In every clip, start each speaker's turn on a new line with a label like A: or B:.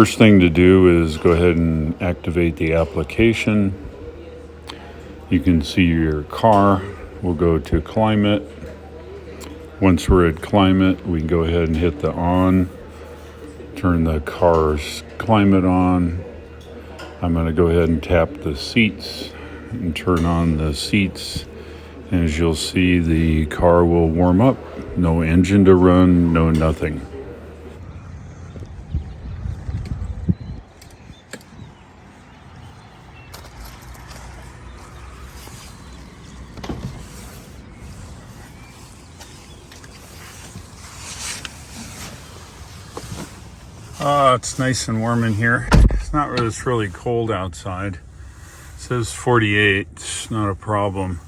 A: First thing to do is go ahead and activate the application. You can see your car. We'll go to climate. Once we're at climate, we can go ahead and hit the on, turn the car's climate on. I'm going to go ahead and tap the seats and turn on the seats. And as you'll see, the car will warm up. No engine to run, no nothing. It's nice and warm in here. It's not really, it's really cold outside. It says 48, it's not a problem.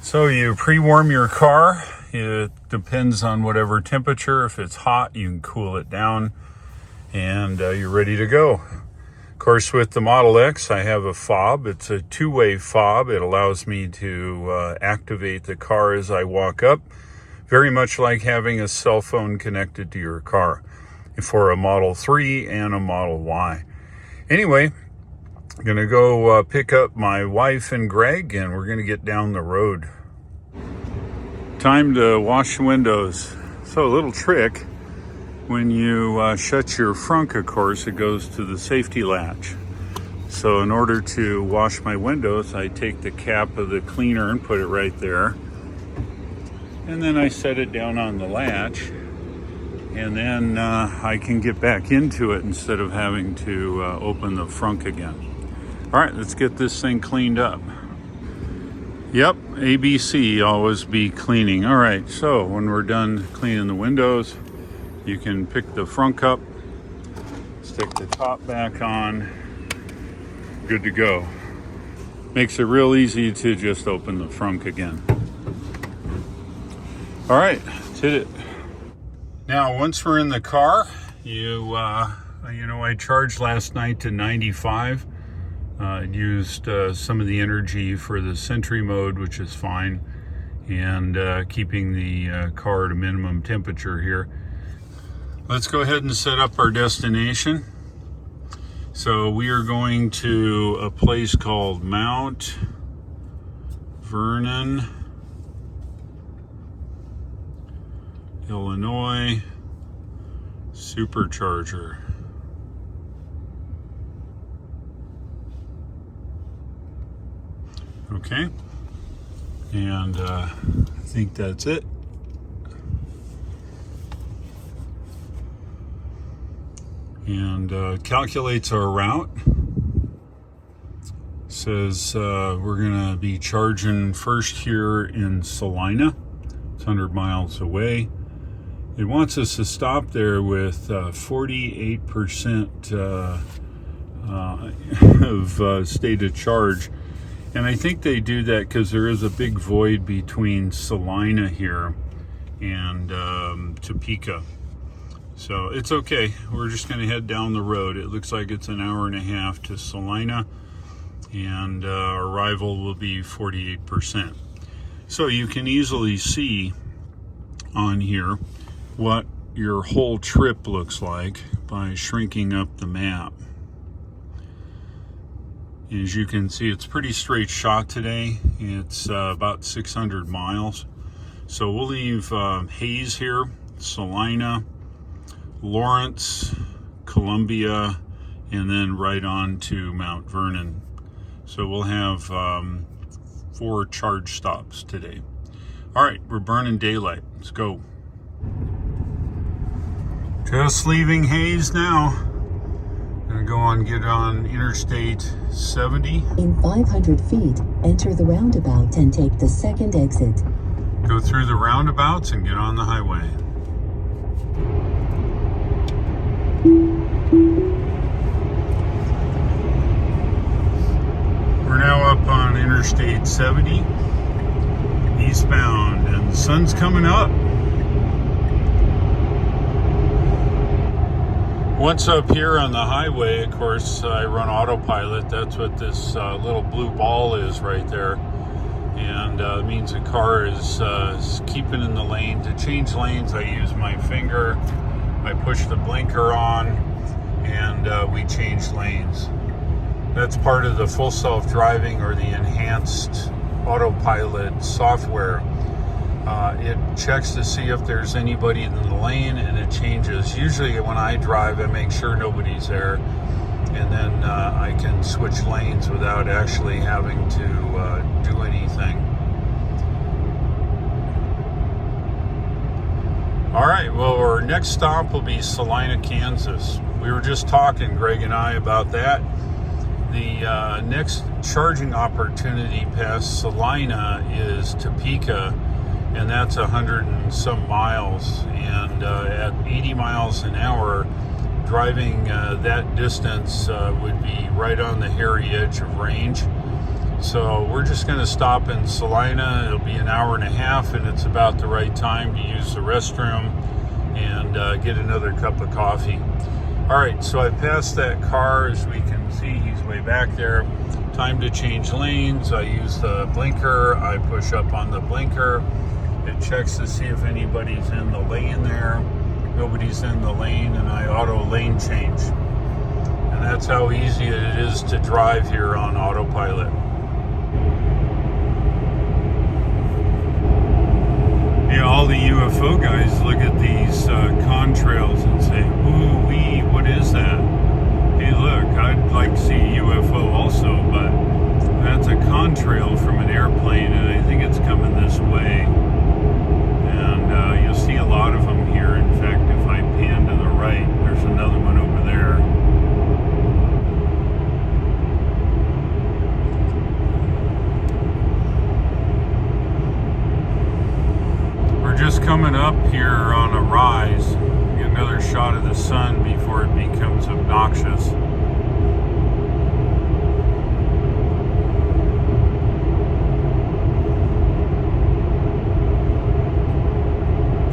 A: So you pre-warm your car. It depends on whatever temperature. If it's hot, you can cool it down and you're ready to go. Of course, with the Model X, I have a fob. It's a two-way fob. It allows me to activate the car as I walk up. Very much like having a cell phone connected to your car for a Model 3 and a Model Y. Anyway, I'm gonna go pick up my wife and Greg, and we're gonna get down the road. Time to wash the windows. So a little trick, when you shut your frunk, of course, it goes to the safety latch. So in order to wash my windows, I take the cap of the cleaner and put it right there. And then I set it down on the latch. And then I can get back into it instead of having to open the frunk again. All right, let's get this thing cleaned up. Yep, ABC, always be cleaning. All right, so when we're done cleaning the windows, you can pick the frunk up, stick the top back on, good to go. Makes it real easy to just open the frunk again. All right, let's hit it. Now, once we're in the car, I charged last night to 95. Used some of the energy for the Sentry mode, which is fine, and keeping the car at a minimum temperature here. Let's go ahead and set up our destination. So we are going to a place called Mount Vernon, Illinois Supercharger. Okay, and I think that's it. And calculates our route. Says we're gonna be charging first here in Salina. It's 100 miles away. It wants us to stop there with 48% of state of charge. And I think they do that because there is a big void between Salina here and Topeka. So it's okay. We're just going to head down the road. It looks like it's an hour and a half to Salina, and our arrival will be 48%. So you can easily see on here what your whole trip looks like by shrinking up the map. As you can see, it's pretty straight shot today. It's about 600 miles. So we'll leave Hayes here, Salina, Lawrence, Columbia, and then right on to Mount Vernon. So we'll have 4 charge stops today. All right, we're burning daylight. Let's go. Just leaving Hayes now. Gonna go on, get on Interstate 70.
B: In 500 feet, enter the roundabout and take the second exit.
A: Go through the roundabouts and get on the highway. We're now up on Interstate 70, eastbound, and the sun's coming up. Once up here on the highway, of course, I run autopilot. That's what this little blue ball is right there. And it means the car is keeping in the lane. To change lanes, I use my finger. I push the blinker on, and we changed lanes. That's part of the full self-driving or the enhanced autopilot software. It checks to see if there's anybody in the lane, and it changes. Usually when I drive, I make sure nobody's there, and then I can switch lanes without actually having to do anything. All right, well, our next stop will be Salina, Kansas. We were just talking, Greg and I, about that. The next charging opportunity past Salina is Topeka, and that's 100 and some miles. And at 80 miles an hour, driving that distance would be right on the hairy edge of range. So we're just going to stop in Salina. It'll be an hour and a half, and it's about the right time to use the restroom and get another cup of coffee. All right, so I passed that car. As we can see, he's way back there. Time to change lanes. I use the blinker. I push up on the blinker. It checks to see if anybody's in the lane there. Nobody's in the lane, and I auto lane change. And that's how easy it is to drive here on autopilot. Yeah, all the UFO guys look at these contrails and say, ooh wee, what is that? Hey look, I'd like to see a UFO also, but that's a contrail from an airplane, and I think it's coming this way. And you'll see a lot of them here. In fact, if I pan to the right, there's another one over there. Just coming up here on a rise, get another shot of the sun before it becomes obnoxious.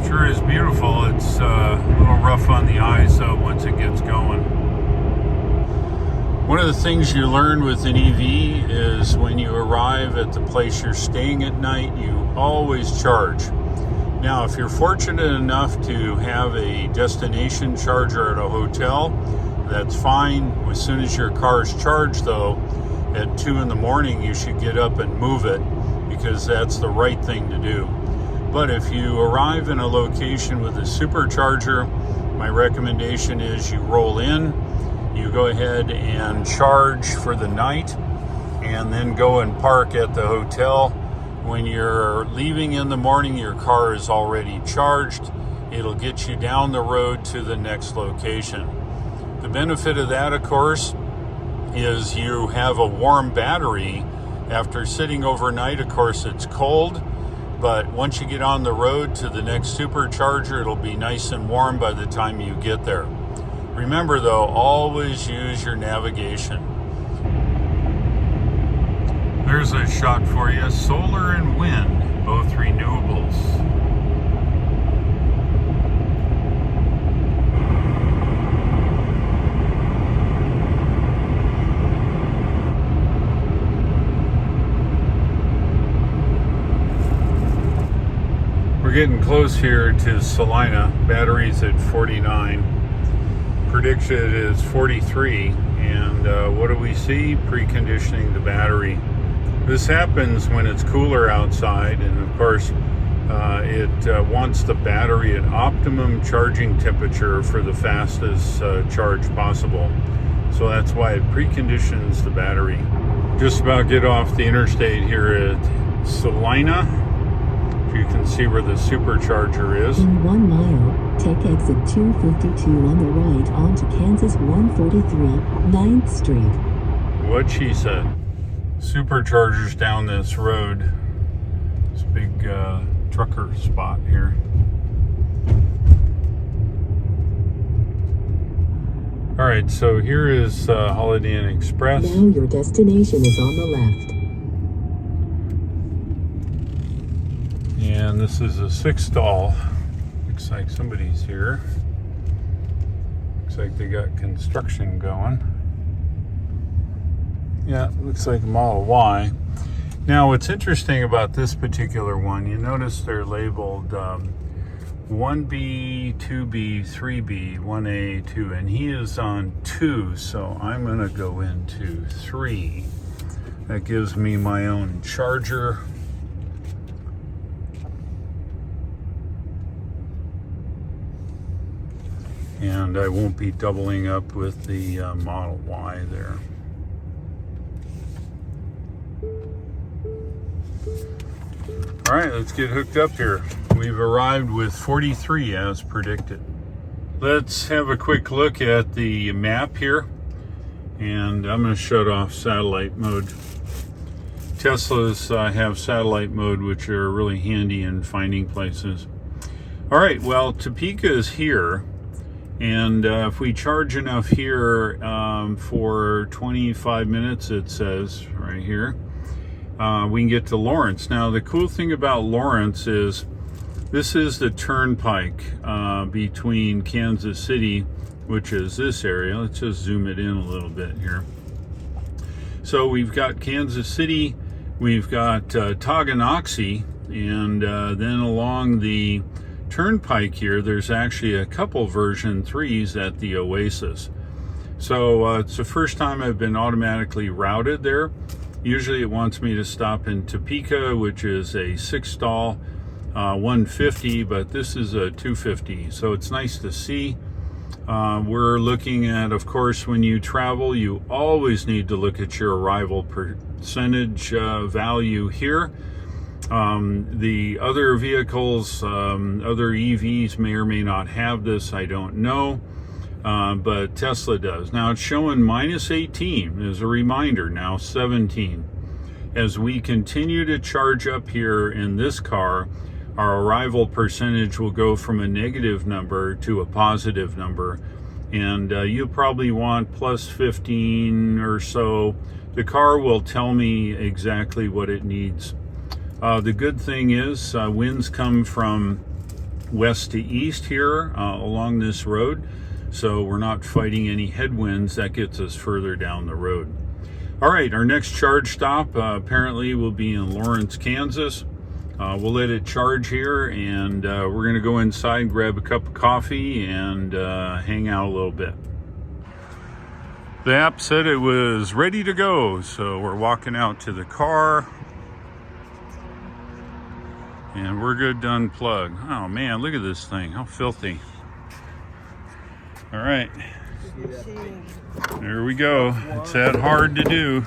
A: Sure is beautiful. It's a little rough on the eyes though once it gets going. One of the things you learn with an EV is when you arrive at the place you're staying at night, you always charge. Now, if you're fortunate enough to have a destination charger at a hotel, that's fine. As soon as your car is charged, though, at 2 in the morning, you should get up and move it, because that's the right thing to do. But if you arrive in a location with a supercharger, my recommendation is you roll in, you go ahead and charge for the night, and then go and park at the hotel. When you're leaving in the morning, your car is already charged. It'll get you down the road to the next location. The benefit of that, of course, is you have a warm battery. After sitting overnight, of course, it's cold, but once you get on the road to the next supercharger, it'll be nice and warm by the time you get there. Remember, though, always use your navigation. There's a shot for you. Solar and wind, both renewables. We're getting close here to Salina. Battery's at 49. Predicted is 43. And what do we see? Preconditioning the battery. This happens when it's cooler outside, and of course it wants the battery at optimum charging temperature for the fastest charge possible. So that's why it preconditions the battery. Just about get off the interstate here at Salina. You can see where the supercharger is.
B: In 1 mile, take exit 252 on the right onto Kansas 143, 9th Street.
A: What she said. Superchargers down this road. This big trucker spot here. All right, so here is Holiday Inn Express.
B: Now your destination is on the left.
A: And this is a 6-stall. Looks like somebody's here. Looks like they got construction going. Yeah, looks like a Model Y. Now, what's interesting about this particular one, you notice they're labeled 1B, 2B, 3B, 1A, 2, and he is on 2, so I'm going to go into 3. That gives me my own charger. And I won't be doubling up with the Model Y there. All right, let's get hooked up here. We've arrived with 43 as predicted. Let's have a quick look at the map here. And I'm going to shut off satellite mode. Teslas have satellite mode, which are really handy in finding places. All right, well, Topeka is here. And if we charge enough here for 25 minutes, it says right here, we can get to Lawrence. Now, the cool thing about Lawrence is this is the turnpike between Kansas City, which is this area. Let's just zoom it in a little bit here. So we've got Kansas City, we've got Tonganoxie, and then along the turnpike here, there's actually a couple version 3s at the Oasis. So it's the first time I've been automatically routed there. Usually it wants me to stop in Topeka, which is a 6-stall 150, but this is a 250, so it's nice to see. We're looking at, of course, when you travel, you always need to look at your arrival percentage value here. The other vehicles, other EVs may or may not have this, I don't know, but Tesla does. Now it's showing minus 18 as a reminder, now 17. As we continue to charge up here in this car, our arrival percentage will go from a negative number to a positive number. And you probably want plus 15 or so. The car will tell me exactly what it needs. The good thing is winds come from west to east here along this road, so we're not fighting any headwinds. That gets us further down the road. All right, our next charge stop apparently will be in Lawrence, Kansas. We'll let it charge here, and we're going to go inside, grab a cup of coffee, and hang out a little bit. The app said it was ready to go, so we're walking out to the car. And we're good to unplug. Oh man, look at this thing. How filthy. All right. There we go. It's that hard to do.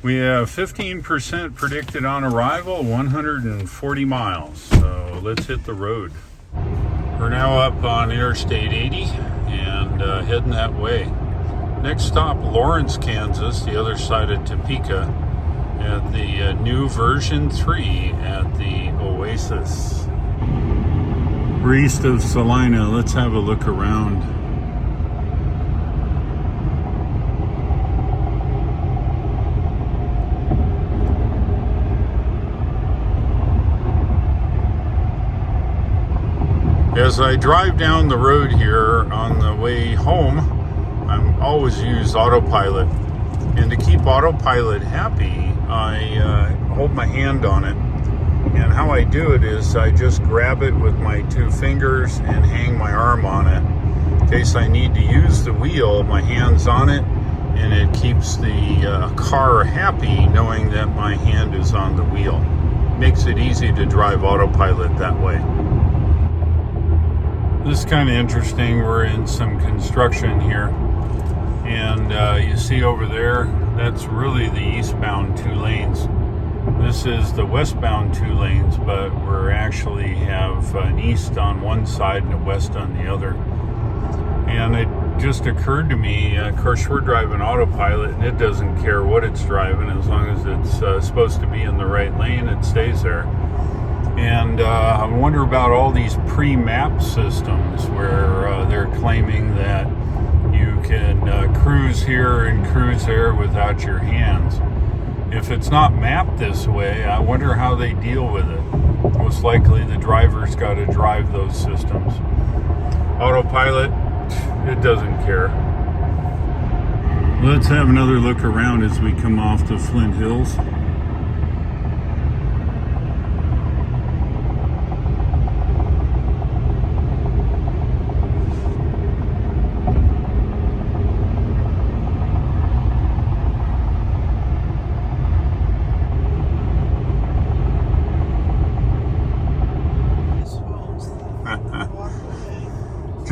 A: We have 15% predicted on arrival, 140 miles. So let's hit the road. We're now up on Interstate 80 and heading that way. Next stop, Lawrence, Kansas, the other side of Topeka, at the new version 3 at the Oasis. We're east of Salina. Let's have a look around. As I drive down the road here on the way home, I'm always use autopilot. And to keep autopilot happy, I hold my hand on it. And how I do it is I just grab it with my 2 fingers and hang my arm on it. In case I need to use the wheel, my hand's on it, and it keeps the car happy knowing that my hand is on the wheel. Makes it easy to drive autopilot that way. This is kind of interesting. We're in some construction here. And you see over there, that's really the eastbound 2 lanes. This is the westbound 2 lanes, but we're actually have an east on one side and a west on the other. And it just occurred to me, of course, we're driving autopilot, and it doesn't care what it's driving. As long as it's supposed to be in the right lane, it stays there. And I wonder about all these pre-map systems where they're claiming that you can cruise here and cruise there without your hands. If it's not mapped this way, I wonder how they deal with it. Most likely the driver's got to drive those systems. Autopilot, it doesn't care. Let's have another look around as we come off the Flint Hills.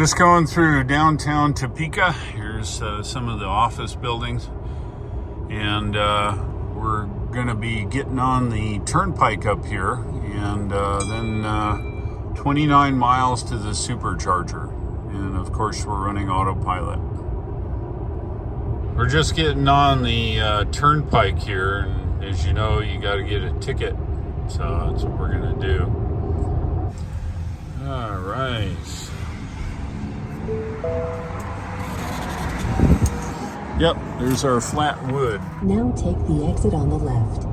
A: Just going through downtown Topeka. Here's some of the office buildings. And we're going to be getting on the turnpike up here. And then 29 miles to the supercharger. And of course, we're running autopilot. We're just getting on the turnpike here. And as you know, you got to get a ticket. So that's what we're going to do. All right. Yep, there's our flat wood.
B: Now take the exit on the left.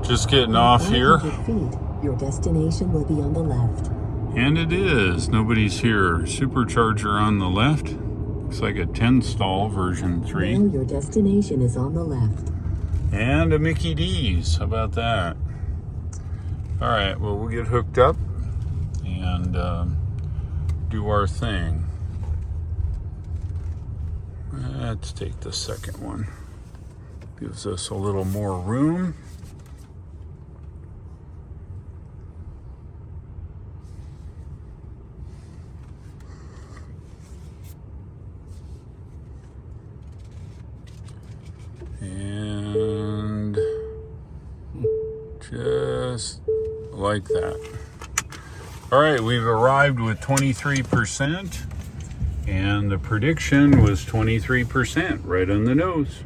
A: Just getting off here.
B: 500 feet, your destination will be on the left.
A: And it is. Nobody's here. Supercharger on the left. Looks like a 10 stall version 3.
B: Now your destination is on the left.
A: And a Mickey D's. How about that? All right, well, we'll get hooked up and do our thing. Let's take the second one. Gives us a little more room. And just like that. All right, we've arrived with 23%, and the prediction was 23%, right on the nose.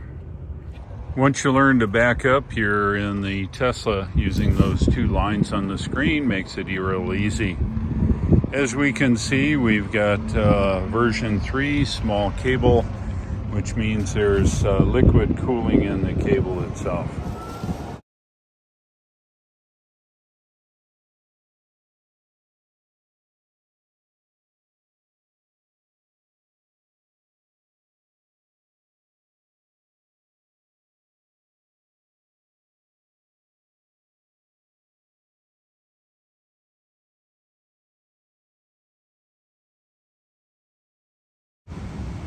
A: Once you learn to back up here in the Tesla, using those two lines on the screen makes it real easy. As we can see, we've got version 3, small cable, which means there's liquid cooling in the cable itself.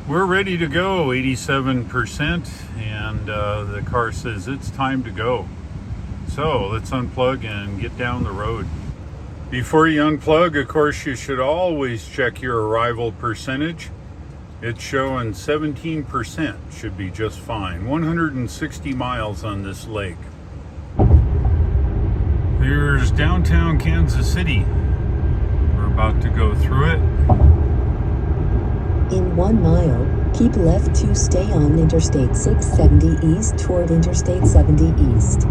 A: We're ready to go, 87%, and the car says it's time to go. So let's unplug and get down the road. Before you unplug, of course, you should always check your arrival percentage. It's showing 17%, should be just fine. 160 miles on this lake. There's downtown Kansas City. We're about to go through it.
B: In 1 mile, keep left to stay on Interstate 670 East toward Interstate 70 East.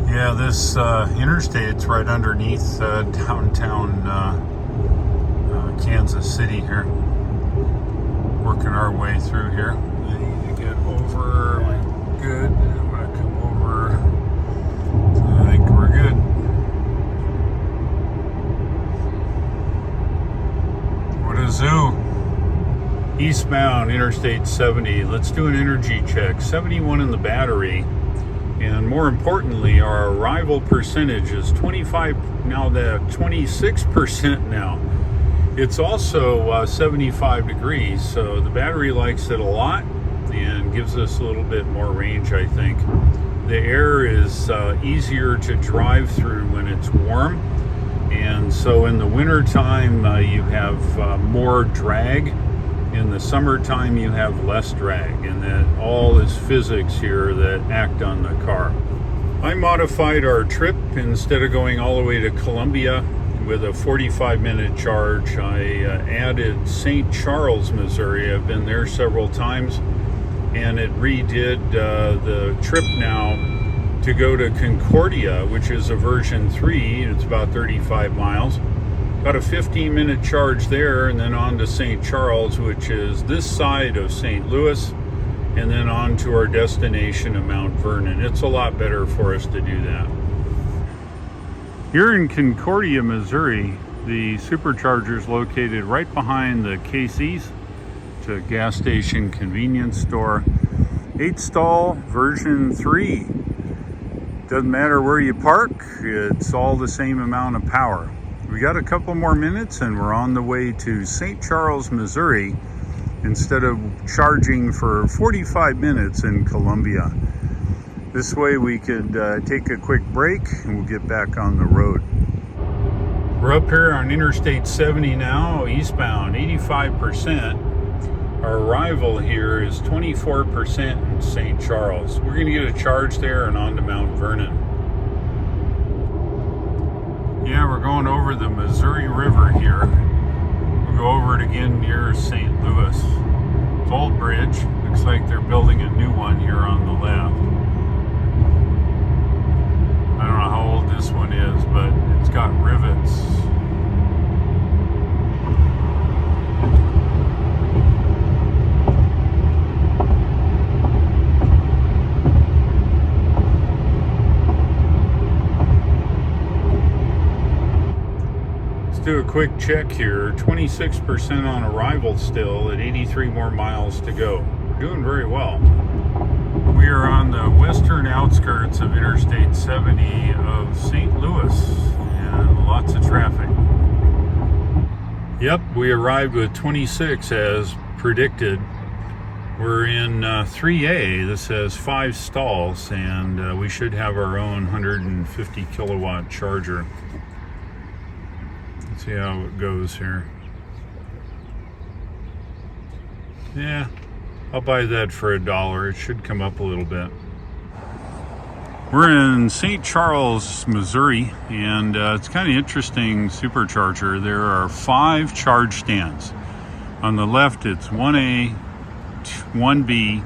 A: Yeah, this interstate's right underneath downtown Kansas City here. Working our way through here. I need to get over. Good. I'm going to come over. I think we're good. What a zoo. Eastbound Interstate 70. Let's do an energy check. 71 in the battery. And more importantly, our arrival percentage is 25, now the 26% now. It's also 75 degrees, so the battery likes it a lot and gives us a little bit more range, I think. The air is easier to drive through when it's warm, and so in the wintertime you have more drag. In the summertime you have less drag, and that all is physics here that act on the car. I modified our trip. Instead of going all the way to Columbia with a 45-minute charge, I added St. Charles, Missouri. I've been there several times, and it redid the trip now to go to Concordia, which is a version 3. It's about 35 miles. Got a 15-minute charge there, and then on to St. Charles, which is this side of St. Louis, and then on to our destination of Mount Vernon. It's a lot better for us to do that. Here in Concordia, Missouri, the supercharger is located right behind the Casey's. It's a gas station convenience store. 8-stall version 3. Doesn't matter where you park, it's all the same amount of power. We got a couple more minutes and we're on the way to St. Charles, Missouri, instead of charging for 45 minutes in Columbia. This way we could take a quick break and we'll get back on the road. We're up here on Interstate 70 now, eastbound, 85%. Our arrival here is 24% in St. Charles. We're going to get a charge there and on to Mount Vernon. Yeah, we're going over the Missouri River here. We'll go over it again near St. Louis. It's old bridge. Looks like they're building a new one here on the left. I don't know how old this one is, but it's got rivets. Do a quick check here. 26% on arrival still at 83 more miles to go. We're doing very well. We are on the western outskirts of Interstate 70 of St. Louis and lots of traffic. Yep, we arrived with 26 as predicted. We're in 3A. This has 5 stalls and we should have our own 150 kilowatt charger. See how it goes here. Yeah, I'll buy that for $1. It should come up a little bit. We're in St. Charles, Missouri, and it's kind of interesting supercharger. There are 5 charge stands. On the left, it's 1A, 1B,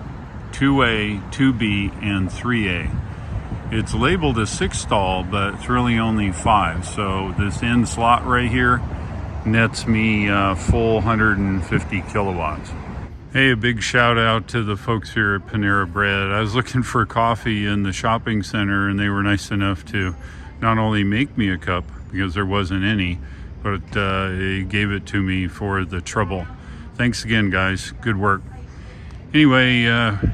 A: 2A, 2B, and 3A. It's labeled a 6 stall, but it's really only 5. So this end slot right here nets me full 150 kilowatts. Hey, a big shout out to the folks here at Panera Bread. I was looking for coffee in the shopping center and they were nice enough to not only make me a cup because there wasn't any, but they gave it to me for the trouble. Thanks again, guys. Good work. Anyway,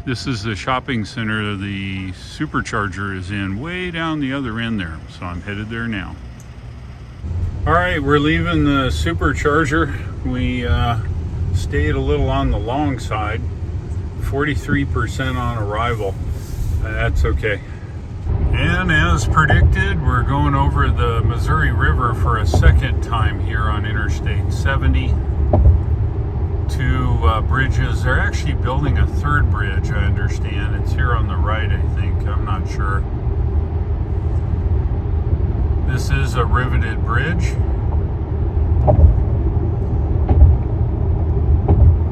A: this is the shopping center the supercharger is in, way down the other end there. So I'm headed there now. All right, we're leaving the supercharger. We stayed a little on the long side, 43% on arrival. That's okay. And as predicted, we're going over the Missouri River for a second time here on Interstate 70. 2 bridges. They're actually building a 3rd bridge, I understand. It's here on the right, I think. I'm not sure. This is a riveted bridge.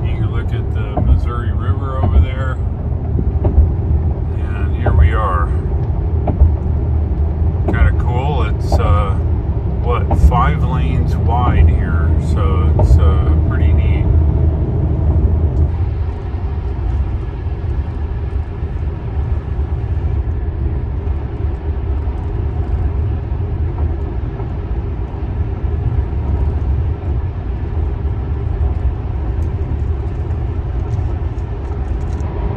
A: You can look at the Missouri River over there. And here we are. Kind of cool. It's, 5 lanes wide here. So it's pretty neat.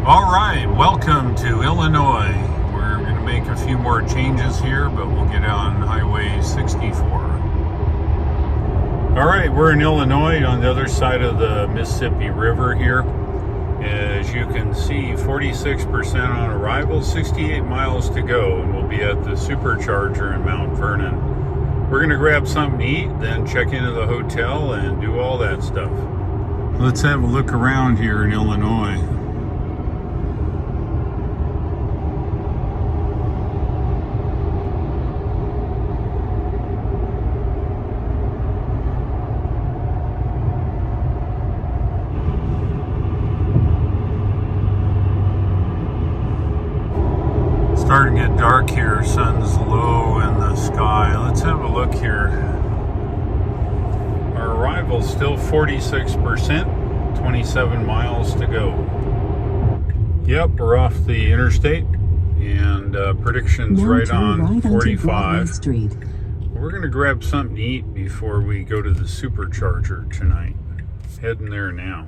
A: All right, welcome to Illinois. We're going to make a few more changes here, but we'll get on Highway 64. All right, we're in Illinois on the other side of the Mississippi River here. As you can see, 46% on arrival, 68 miles to go, and we'll be at the supercharger in Mount Vernon. We're going to grab something to eat, then check into the hotel and do all that stuff. Let's have a look around here in Illinois. Starting to get dark here, sun's low in the sky. Let's have a look here. Our arrival's still 46%, 27 miles to go. Yep, we're off the interstate and predictions
B: now
A: right on
B: onto
A: 45.
B: Street.
A: We're gonna grab something to eat before we go to the supercharger tonight. Heading there now.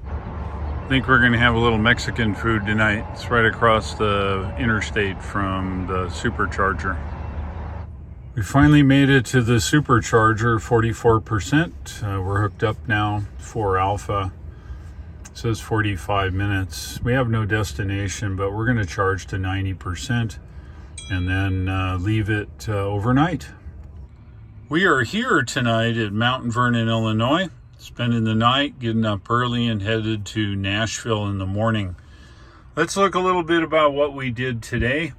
A: I think we're gonna have a little Mexican food tonight. It's right across the interstate from the supercharger. We finally made it to the supercharger, 44%. We're hooked up now for Alpha. It says 45 minutes. We have no destination, but we're gonna charge to 90% and then leave it overnight. We are here tonight at Mount Vernon, Illinois, spending the night, getting up early and headed to Nashville in the morning. Let's look a little bit about what we did today.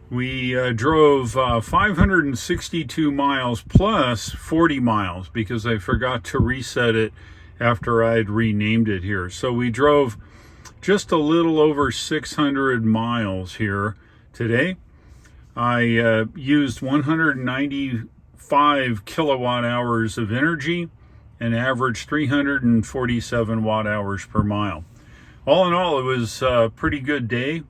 A: We drove 562 miles plus 40 miles because I forgot to reset it after I'd renamed it here. So we drove just a little over 600 miles here today. I used 195 kilowatt hours of energy and averaged 347 watt hours per mile. All in all, it was a pretty good day.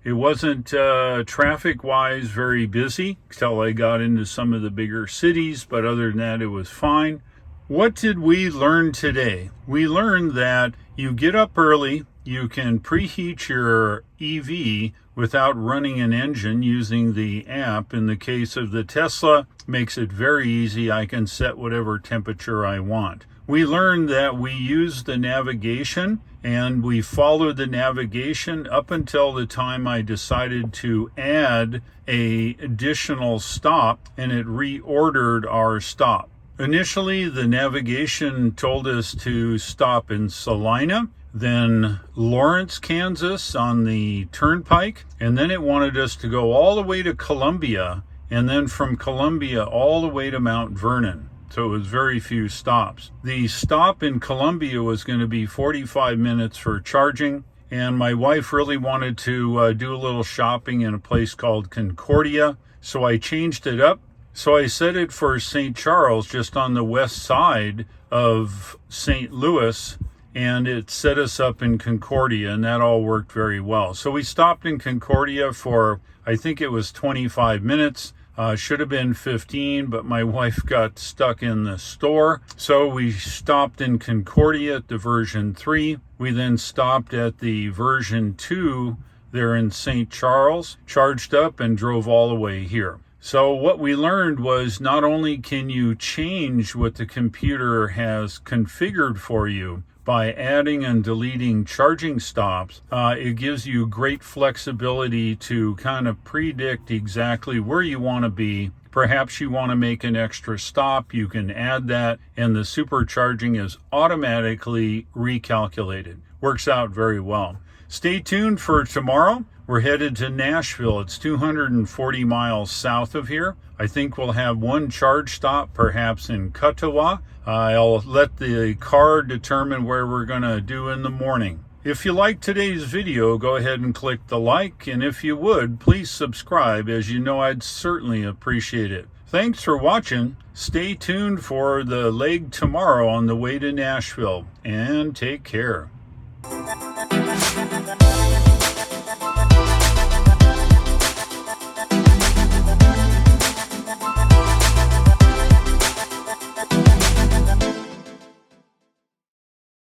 A: It wasn't traffic-wise very busy until I got into some of the bigger cities, but other than that, it was fine. What did we learn today? We learned that you get up early, you can preheat your EV without running an engine using the app. In the case of the Tesla, makes it very easy. I can set whatever temperature I want. We learned that we use the navigation and we followed the navigation up until the time I decided to add an additional stop, and it reordered our stop. Initially, the navigation told us to stop in Salina, then Lawrence, Kansas on the turnpike, and then it wanted us to go all the way to Columbia, and then from Columbia all the way to Mount Vernon. So it was very few stops. The stop in Columbia was going to be 45 minutes for charging, and my wife really wanted to do a little shopping in a place called Concordia, so I changed it up. So I set it for St. Charles, just on the west side of St. Louis, and it set us up in Concordia, and that all worked very well. So we stopped in Concordia for, I think it was 25 minutes. Should have been 15, but my wife got stuck in the store. So we stopped in Concordia at the version 3. We then stopped at the version 2 there in St. Charles, charged up, and drove all the way here. So what we learned was not only can you change what the computer has configured for you by adding and deleting charging stops, it gives you great flexibility to kind of predict exactly where you want to be. Perhaps you want to make an extra stop, you can add that, and the supercharging is automatically recalculated. Works out very well. Stay tuned for tomorrow. We're headed to Nashville. It's 240 miles south of here. I think we'll have one charge stop, perhaps in Katawa. I'll let the car determine where we're going to do in the morning. If you liked today's video, go ahead and click the like, and if you would, please subscribe, as you know I'd certainly appreciate it. Thanks for watching. Stay tuned for the leg tomorrow on the way to Nashville, and take care.